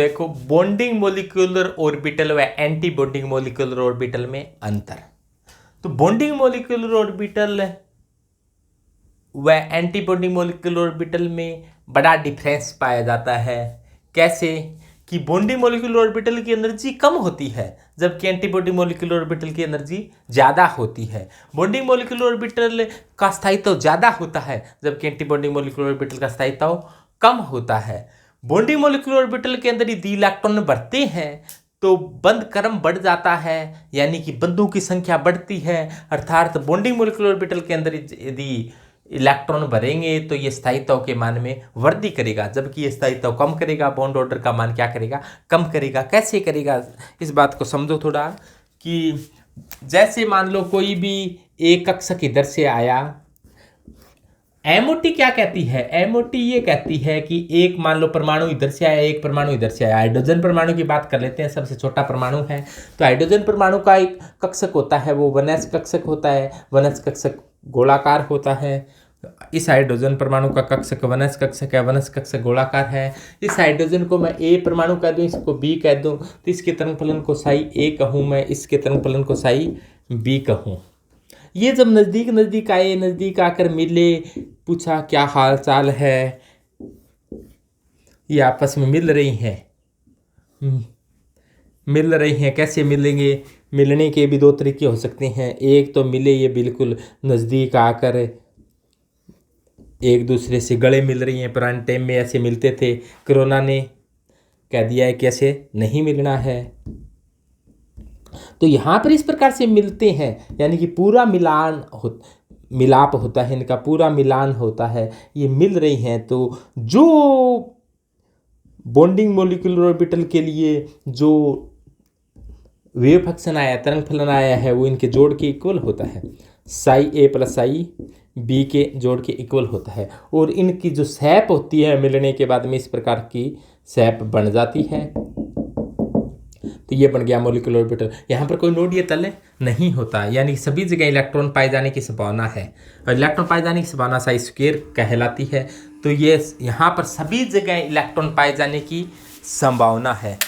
देखो bonding molecular orbital व anti bonding molecular orbital में अंतर। तो बॉन्डिंग मोलिकुलर ऑर्बिटल व एंटी बॉन्डिंग मोलिकुलर ऑर्बिटल में बड़ा डिफरेंस पाया जाता है। कैसे कि बॉन्डिंग मोलिकुलर ऑर्बिटल की एनर्जी कम होती है जबकि एंटी बॉन्डिंग मोलिकुलर ऑर्बिटल की एनर्जी ज़्यादा होती है। बॉन्डिंग मोलिकुलर ऑर्बिटल का स्थायित्व ज़्यादा होता है जबकि एंटी बॉन्डिंग मोलिकुलर ऑर्बिटल का स्थायित्व कम होता है। बॉन्डिंग मोलिकुलर ऑर्बिटल के अंदर यदि इलेक्ट्रॉन बढ़ते हैं तो बंध क्रम बढ़ जाता है, यानी कि बंधों की संख्या बढ़ती है। अर्थात बॉन्डिंग मोलिकुलर ऑर्बिटल के अंदर यदि इलेक्ट्रॉन भरेंगे तो ये स्थायित्व के मान में वृद्धि करेगा, जबकि ये स्थायित्व कम करेगा। बॉन्ड ऑर्डर का मान क्या करेगा? कम करेगा। कैसे करेगा इस बात को समझो थोड़ा कि जैसे मान लो कोई भी एक कक्षक इधर से आया। एमओटी क्या कहती है? एमओटी ये कहती है कि एक मान लो परमाणु इधर से आया, एक परमाणु इधर से आया। हाइड्रोजन परमाणु की बात कर लेते हैं, सबसे छोटा परमाणु है। तो हाइड्रोजन परमाणु का एक कक्षक होता है, वो 1s कक्षक होता है। 1s कक्षक गोलाकार होता है। इस हाइड्रोजन परमाणु का कक्षक 1s कक्षक है। 1s कक्षक गोलाकार है। इस हाइड्रोजन को मैं ए परमाणु कह दूं, इसको बी कह दूं, तो इसके तरंग फलन को साई ए कहूं, मैं इसके तरंग फलन को साई बी कहूं। ये जब नज़दीक नज़दीक आए, नज़दीक आकर मिले, पूछा क्या हाल चाल है, ये आपस में मिल रही हैं। कैसे मिलेंगे? मिलने के भी दो तरीके हो सकते हैं। एक तो मिले ये बिल्कुल नज़दीक आकर एक दूसरे से गले मिल रही हैं। पुराने टाइम में ऐसे मिलते थे। कोरोना ने कह दिया है कि ऐसे नहीं मिलना है। तो यहाँ पर इस प्रकार से मिलते हैं, यानी कि पूरा मिलाप होता है, इनका पूरा मिलान होता है। ये मिल रही हैं। तो जो बॉन्डिंग मोलिकुलर ऑर्बिटल के लिए जो वेव फंक्शन आया, तरंग फलन आया है, वो इनके जोड़ के इक्वल होता है। साई ए प्लस साई बी के जोड़ के इक्वल होता है। और इनकी जो सैप होती है मिलने के बाद में इस प्रकार की सैप बन जाती है। तो ये बन गया मोलिकुलर ऑर्बिटल। यहाँ पर कोई नोडीय तल नहीं होता, यानी सभी जगह इलेक्ट्रॉन पाए जाने की संभावना है। और इलेक्ट्रॉन पाए जाने की संभावना साई स्क्वायर कहलाती है। तो ये यहाँ पर सभी जगह इलेक्ट्रॉन पाए जाने की संभावना है।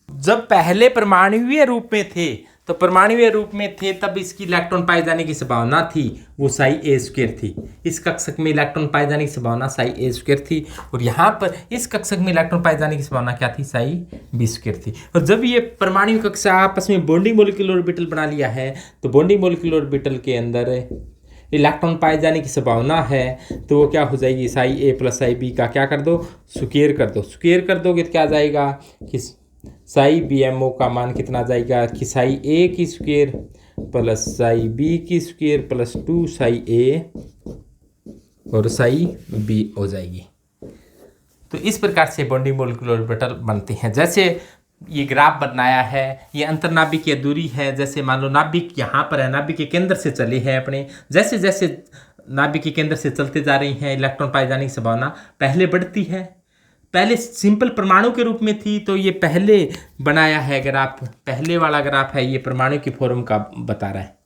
जब पहले परमाणुवीय रूप में थे तब इसकी इलेक्ट्रॉन पाए जाने की संभावना थी, वो साई ए स्क्वायर थी। इस कक्षक में इलेक्ट्रॉन पाए जाने की संभावना साई ए स्क्वायर थी। और यहाँ पर इस कक्षक में इलेक्ट्रॉन पाए जाने की संभावना क्या थी? साई बी स्क्वायर थी। और जब ये परमाणु कक्षा आपस में बॉन्डिंग मोलिकुलर ऑर्बिटल बना लिया है, तो बॉन्डिंग मोलिकुलर ऑर्बिटल के अंदर इलेक्ट्रॉन पाए जाने की संभावना है, तो वो क्या हो जाएगी? साई ए प्लस साई बी का क्या कर दो? स्क्वायर कर दो। स्क्वायर कर दोगे तो क्या आ जाएगा कि साई बी एम ओ का मान कितना जाएगा कि साई ए की स्क्वायर प्लस साई बी की स्क्वायर प्लस 2 साई ए और साई बी हो जाएगी। तो इस प्रकार से बॉन्डिंग मोलिकुलर ऑर्बिटल बनते हैं। जैसे ये ग्राफ बनाया है, ये अंतर्नाभिकीय दूरी है। जैसे मान लो नाभिक यहाँ पर है, नाभिक के केंद्र से चले हैं अपने। जैसे जैसे नाभिक के केंद्र से चलते जा रही हैं, इलेक्ट्रॉन पाए जाने की संभावना पहले बढ़ती है। पहले सिंपल परमाणु के रूप में थी, तो ये पहले बनाया है ग्राफ, पहले वाला ग्राफ है, ये परमाणु की फॉर्म का बता रहा है।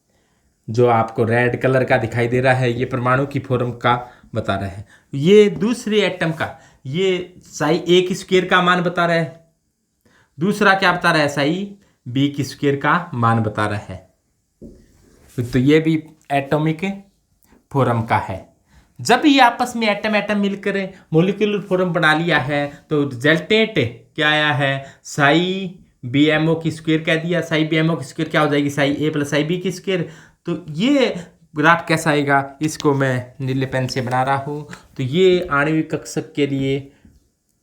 जो आपको रेड कलर का दिखाई दे रहा है, ये परमाणु की फॉर्म का बता रहा है। ये दूसरे एटम का, ये साई ए की स्क्वायर का मान बता रहा है। दूसरा क्या बता रहा है? साई बी की स्क्वायर का मान बता रहा है। तो ये भी एटॉमिक फॉर्म का है। जब ये आपस में एटम मिलकर मोलिकुलर फॉर्म बना लिया है, तो रिजल्टेंट क्या आया है? साई बी एम ओ की स्क्वायर कह दिया। साई बी एम ओ की स्क्वायर क्या हो जाएगी? साई ए प्लस साई बी की स्क्वायर। तो ये ग्राफ कैसा आएगा? इसको मैं नीले पेन से बना रहा हूँ। तो ये आणविक कक्षक के लिए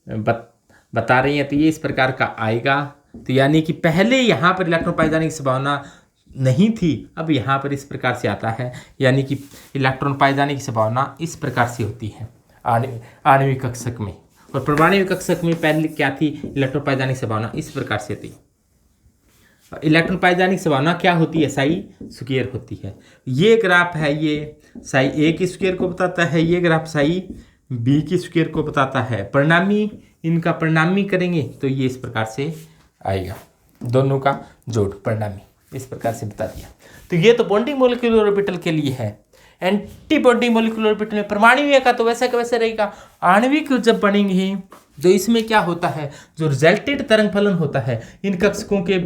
बता रही हैं। तो ये इस प्रकार का आएगा। तो यानी कि पहले यहाँ पर इलेक्ट्रॉन पाए जाने की संभावना नहीं थी, अब यहाँ पर इस प्रकार से आता है। यानी कि इलेक्ट्रॉन पाए जाने की संभावना इस प्रकार से होती है आणविक कक्षक में। और परमाणु कक्षक में पहले क्या थी? इलेक्ट्रॉन पाए जाने की संभावना इस प्रकार से थी। इलेक्ट्रॉन पाए जाने की संभावना क्या होती है? साई स्क्वायर होती है। ये ग्राफ है, ये साई ए की स्क्वायर को बताता है। ये ग्राफ साई बी की स्क्वायर को बताता है। परिणामी, इनका परिणामी करेंगे तो ये इस प्रकार से आएगा, दोनों का जोड़ परिणामी। इस प्रकार से बता दिया। तो ये तो बॉन्डिंग मॉलिक्यूलर ऑर्बिटल के लिए है। एंटी बॉन्डिंग मॉलिक्यूलर ऑर्बिटल में परमाणु का तो वैसा का वैसा रहेगा। आणविक जब बनेंगे तो इसमें क्या होता है, जो रिजल्टेड तरंग फलन होता है, इन कक्षकों के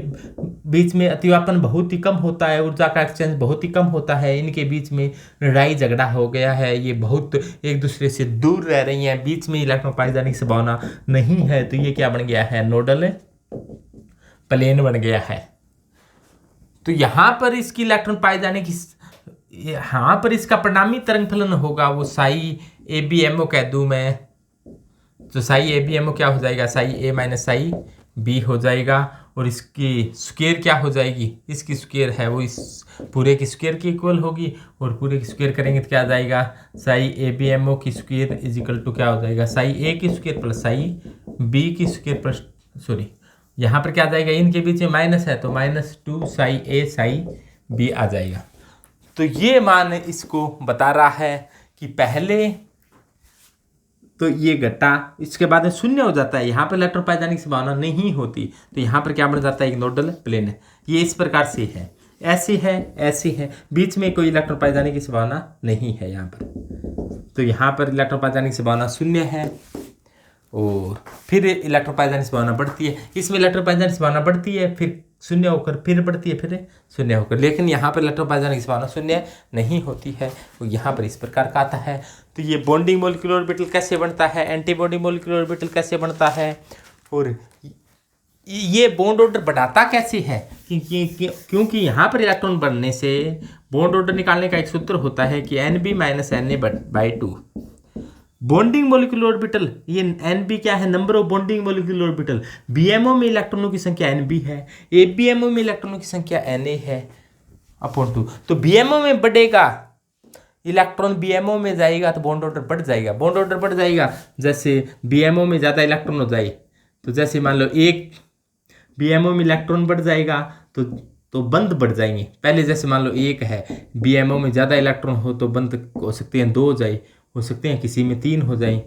बीच में अतिव्यापन बहुत ही कम होता है, ऊर्जा का एक्सचेंज बहुत ही कम होता है, इनके बीच में लड़ाई झगड़ा हो गया है, ये बहुत एक दूसरे से दूर रह रही हैं, बीच में इलेक्ट्रॉन पाए जाने की संभावना नहीं है। तो ये क्या बन गया है, नोडल प्लेन बन गया है। तो यहाँ पर इसकी इलेक्ट्रॉन पाए जाने की, यहाँ पर इसका परिणामी तरंग फलन होगा वो साई ABMO कह दूं मैं, तो साई ABMO क्या हो जाएगा, Sai A minus psi B हो जाएगा। और इसकी स्क्वायर क्या हो जाएगी, इसकी स्क्वायर है वो इस पूरे की स्क्वायर की इक्वल होगी, और पूरे की स्क्वायर करेंगे तो क्या आ जाएगा, साई ABMO की स्क्वायर इज इक्वल टू क्या हो जाएगा, साई A की स्क्वायर प्लस साई B की स्क्वायर प्लस, सॉरी यहाँ पर क्या आ जाएगा, इनके बीच में माइनस है तो -2 साई A साई B आ जाएगा। तो ये मान इसको बता रहा है कि पहले तो ये घटा, इसके बाद में शून्य हो जाता है, यहाँ पर इलेक्ट्रॉन पाए जाने की संभावना नहीं होती, तो यहाँ पर क्या बन जाता है, एक नोडल प्लेन है। ये इस प्रकार से है, ऐसे है, ऐसे है, बीच में कोई इलेक्ट्रॉन पाए जाने की संभावना नहीं है यहाँ पर। तो यहाँ पर इलेक्ट्रॉन पाए जाने की संभावना शून्य है, और फिर इलेक्ट्रॉन पाए जाने की संभावना बढ़ती है, इसमें इलेक्ट्रॉन पाए जाने की संभावना बढ़ती है, फिर शून्य होकर फिर बढ़ती है, फिर शून्य होकर, लेकिन यहाँ पर इलेक्ट्रॉन पाए जाने की संभावना शून्य नहीं होती है। तो यहाँ पर इस प्रकार का आता है। तो ये बॉन्डिंग मॉलिक्यूलर ऑर्बिटल कैसे बनता है, एंटी बॉन्डिंग मॉलिक्यूलर ऑर्बिटल कैसे बनता है, और ये बॉन्ड ऑर्डर बढ़ाता कैसे है, क्योंकि यहाँ पर इलेक्ट्रॉन बनने से बॉन्ड ऑर्डर निकालने का एक सूत्र होता है कि NB minus NA/2। Bonding molecular orbital, ये NB क्या है, number of bonding molecular orbital. BMO में इलेक्ट्रॉनों की संख्या NB है, ABMO में इलेक्ट्रॉनों की संख्या Na है अपॉन 2। तो BMO में बढ़ेगा, इलेक्ट्रॉन BMO में जाएगा तो बॉन्ड ऑर्डर बढ़ जाएगा, बॉन्ड ऑर्डर बढ़ जाएगा। जैसे BMO में ज़्यादा इलेक्ट्रॉन हो जाए, तो जैसे मान लो एक BMO में इलेक्ट्रॉन बढ़ जाएगा तो बंद बढ़ जाएंगे। पहले जैसे मान लो एक है, BMO में ज़्यादा इलेक्ट्रॉन हो तो बंद हो सकते हैं 2 हो जाए, हो सकते हैं किसी में 3 हो जाए।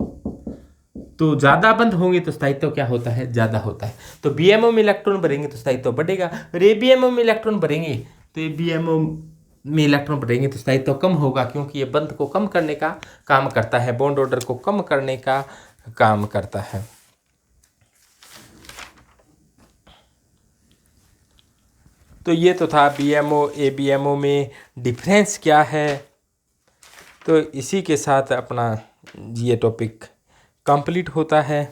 तो ज़्यादा बंद होंगे तो स्थायित्व क्या होता है, ज़्यादा होता है। तो BMO में इलेक्ट्रॉन भरेंगे तो स्थायित्व बढ़ेगा, और ABMO में इलेक्ट्रॉन भरेंगे तो ABMO में इलेक्ट्रॉन भरेंगे तो स्थायित्व कम होगा, क्योंकि ये बंद को कम करने का काम करता है, बॉन्ड ऑर्डर को कम करने का काम करता है। तो ये तो था BMO ABMO में डिफरेंस क्या है। तो इसी के साथ अपना ये टॉपिक कंप्लीट होता है।